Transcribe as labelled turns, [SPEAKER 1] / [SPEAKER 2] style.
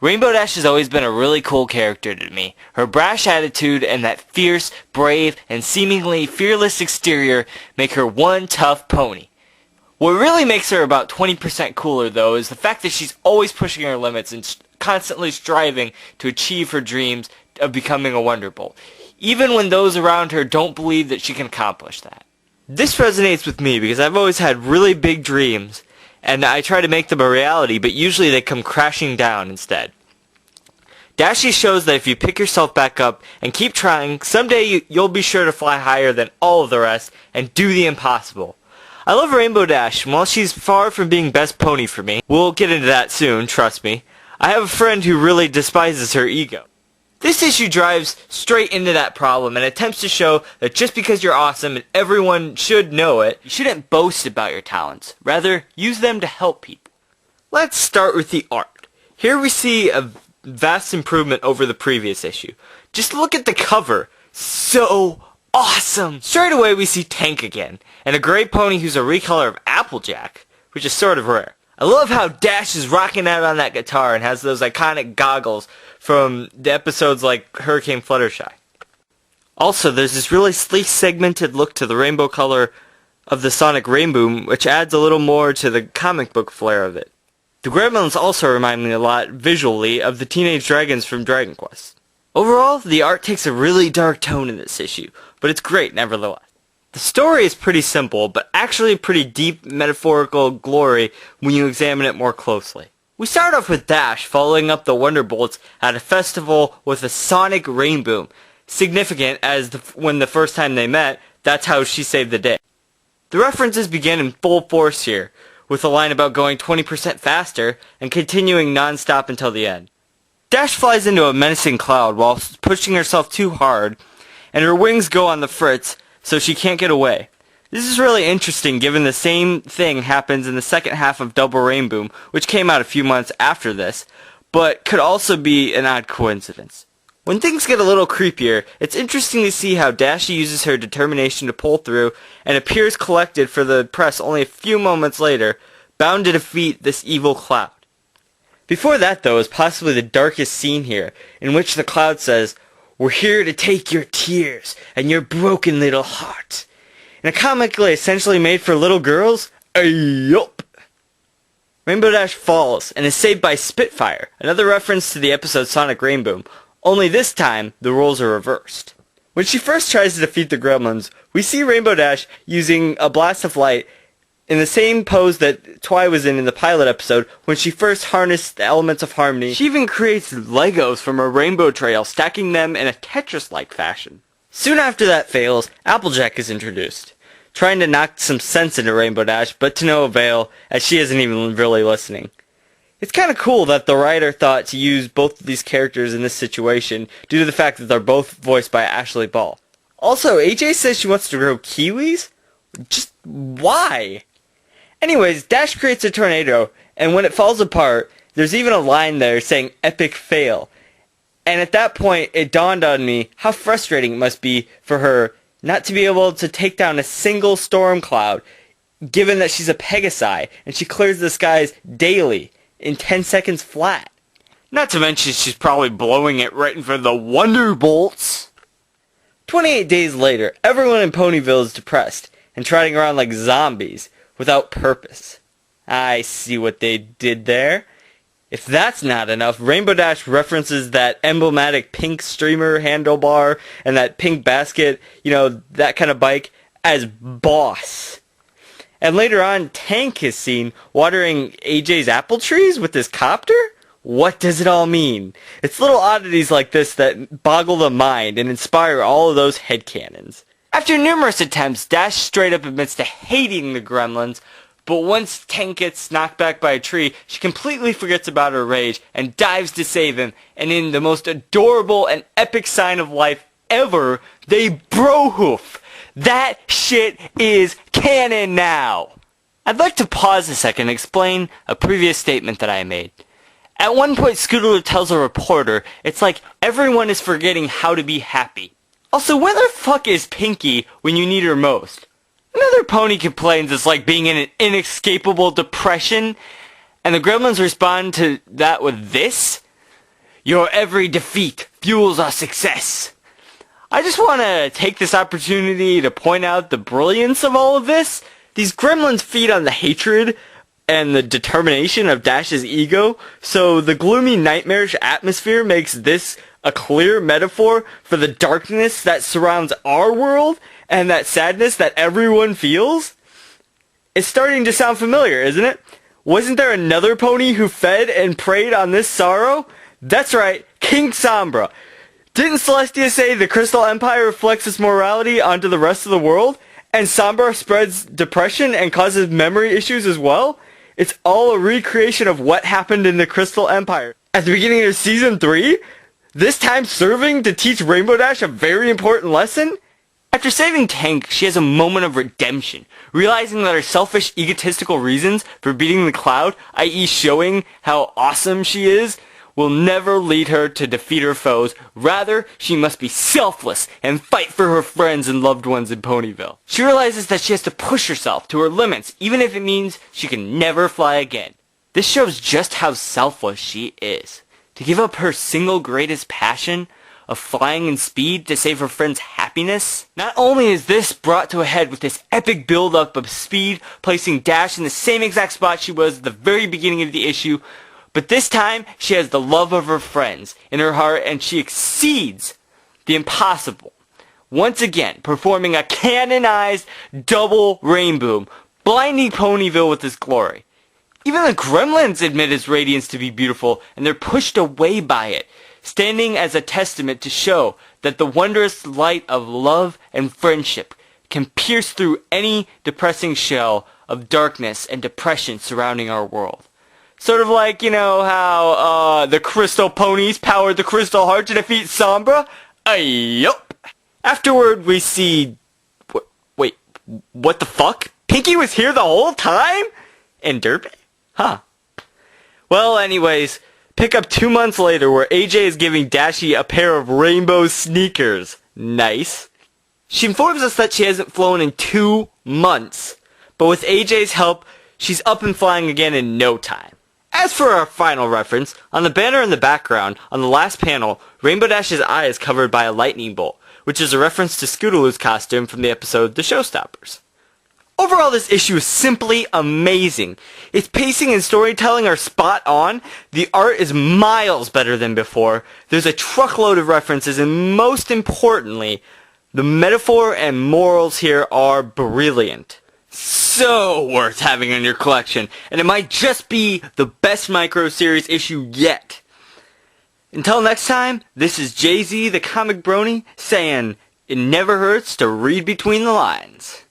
[SPEAKER 1] Rainbow Dash has always been a really cool character to me. Her brash attitude and that fierce, brave, and seemingly fearless exterior make her one tough pony. What really makes her about 20% cooler, though, is the fact that she's always pushing her limits and constantly striving to achieve her dreams of becoming a Wonderbolt, even when those around her don't believe that she can accomplish that. This resonates with me because I've always had really big dreams, and I try to make them a reality, but usually they come crashing down instead. Dashie shows that if you pick yourself back up and keep trying, someday you'll be sure to fly higher than all of the rest and do the impossible. I love Rainbow Dash, and while she's far from being best pony for me, we'll get into that soon, trust me, I have a friend who really despises her ego. This issue drives straight into that problem and attempts to show that just because you're awesome and everyone should know it, you shouldn't boast about your talents. Rather, use them to help people. Let's start with the art. Here we see a vast improvement over the previous issue. Just look at the cover. So awesome! Straight away we see Tank again, and a gray pony who's a recolor of Applejack, which is sort of rare. I love how Dash is rocking out on that guitar and has those iconic goggles from the episodes like Hurricane Fluttershy. Also, there's this really sleek segmented look to the rainbow color of the Sonic Rainbow, which adds a little more to the comic book flair of it. The gremlins also remind me a lot, visually, of the teenage dragons from Dragon Quest. Overall, the art takes a really dark tone in this issue, but it's great nevertheless. The story is pretty simple, but actually pretty deep metaphorical glory when you examine it more closely. We start off with Dash following up the Wonderbolts at a festival with a Sonic Rainbow, significant as when the first time they met, that's how she saved the day. The references begin in full force here, with a line about going 20% faster and continuing non-stop until the end. Dash flies into a menacing cloud while pushing herself too hard, and her wings go on the fritz, so she can't get away. This is really interesting given the same thing happens in the second half of Double Rainbow, which came out a few months after this, but could also be an odd coincidence. When things get a little creepier, it's interesting to see how Dashie uses her determination to pull through and appears collected for the press only a few moments later, bound to defeat this evil cloud. Before that, though, is possibly the darkest scene here, in which the cloud says, "We're here to take your tears and your broken little heart." In a comic essentially made for little girls, yup. Rainbow Dash falls and is saved by Spitfire, another reference to the episode Sonic Rainbow, only this time the roles are reversed. When she first tries to defeat the gremlins, we see Rainbow Dash using a blast of light in the same pose that Twi was in the pilot episode when she first harnessed the elements of harmony. She even creates Legos from her rainbow trail, stacking them in a Tetris-like fashion. Soon after that fails, Applejack is introduced, trying to knock some sense into Rainbow Dash, but to no avail, as she isn't even really listening. It's kind of cool that the writer thought to use both of these characters in this situation, due to the fact that they're both voiced by Ashley Ball. Also, AJ says she wants to grow kiwis? Just why? Anyways, Dash creates a tornado, and when it falls apart, there's even a line there saying epic fail. And at that point, it dawned on me how frustrating it must be for her not to be able to take down a single storm cloud, given that she's a Pegasi, and she clears the skies daily, in 10 seconds flat. Not to mention she's probably blowing it right in front of the Wonderbolts. 28 days later, everyone in Ponyville is depressed, and trotting around like zombies, without purpose. I see what they did there. If that's not enough, Rainbow Dash references that emblematic pink streamer handlebar and that pink basket, that kind of bike, as Boss. And later on, Tank is seen watering AJ's apple trees with his copter? What does it all mean? It's little oddities like this that boggle the mind and inspire all of those headcanons. After numerous attempts, Dash straight up admits to hating the gremlins, but once Tank gets knocked back by a tree, she completely forgets about her rage and dives to save him, and in the most adorable and epic sign of life ever, they bro-hoof. That shit is canon now! I'd like to pause a second and explain a previous statement that I made. At one point, Scootaloo tells a reporter it's like everyone is forgetting how to be happy. Also, where the fuck is Pinky when you need her most? Another pony complains it's like being in an inescapable depression, and the gremlins respond to that with this? Your every defeat fuels our success. I just want to take this opportunity to point out the brilliance of all of this. These gremlins feed on the hatred and the determination of Dash's ego, so the gloomy, nightmarish atmosphere makes this a clear metaphor for the darkness that surrounds our world and that sadness that everyone feels. It's starting to sound familiar, isn't it? Wasn't there another pony who fed and preyed on this sorrow? That's right, King Sombra. Didn't Celestia say the Crystal Empire reflects its morality onto the rest of the world? And Sombra spreads depression and causes memory issues as well? It's all a recreation of what happened in the Crystal Empire. At the beginning of Season 3? This time serving to teach Rainbow Dash a very important lesson? After saving Tank, she has a moment of redemption, realizing that her selfish, egotistical reasons for beating the Cloud, i.e. showing how awesome she is, will never lead her to defeat her foes. Rather, she must be selfless and fight for her friends and loved ones in Ponyville. She realizes that she has to push herself to her limits, even if it means she can never fly again. This shows just how selfless she is. To give up her single greatest passion of flying and speed to save her friend's happiness? Not only is this brought to a head with this epic build-up of speed, placing Dash in the same exact spot she was at the very beginning of the issue, but this time, she has the love of her friends in her heart, and she exceeds the impossible. Once again, performing a canonized double rainboom, blinding Ponyville with his glory. Even the gremlins admit its radiance to be beautiful, and they're pushed away by it, standing as a testament to show that the wondrous light of love and friendship can pierce through any depressing shell of darkness and depression surrounding our world. Sort of like, you know, how the Crystal Ponies powered the Crystal Heart to defeat Sombra? Yup. Afterward, we see... Wait, what the fuck? Pinky was here the whole time? In Derby? Huh. Well, anyways, pick up 2 months later where AJ is giving Dashie a pair of rainbow sneakers. Nice. She informs us that she hasn't flown in 2 months, but with AJ's help, she's up and flying again in no time. As for our final reference, on the banner in the background, on the last panel, Rainbow Dash's eye is covered by a lightning bolt, which is a reference to Scootaloo's costume from the episode The Showstoppers. Overall, this issue is simply amazing. Its pacing and storytelling are spot on, the art is miles better than before, there's a truckload of references, and most importantly, the metaphor and morals here are brilliant. So worth having in your collection, and it might just be the best micro series issue yet. Until next time, this is Jay-Z the Comic Brony saying, it never hurts to read between the lines.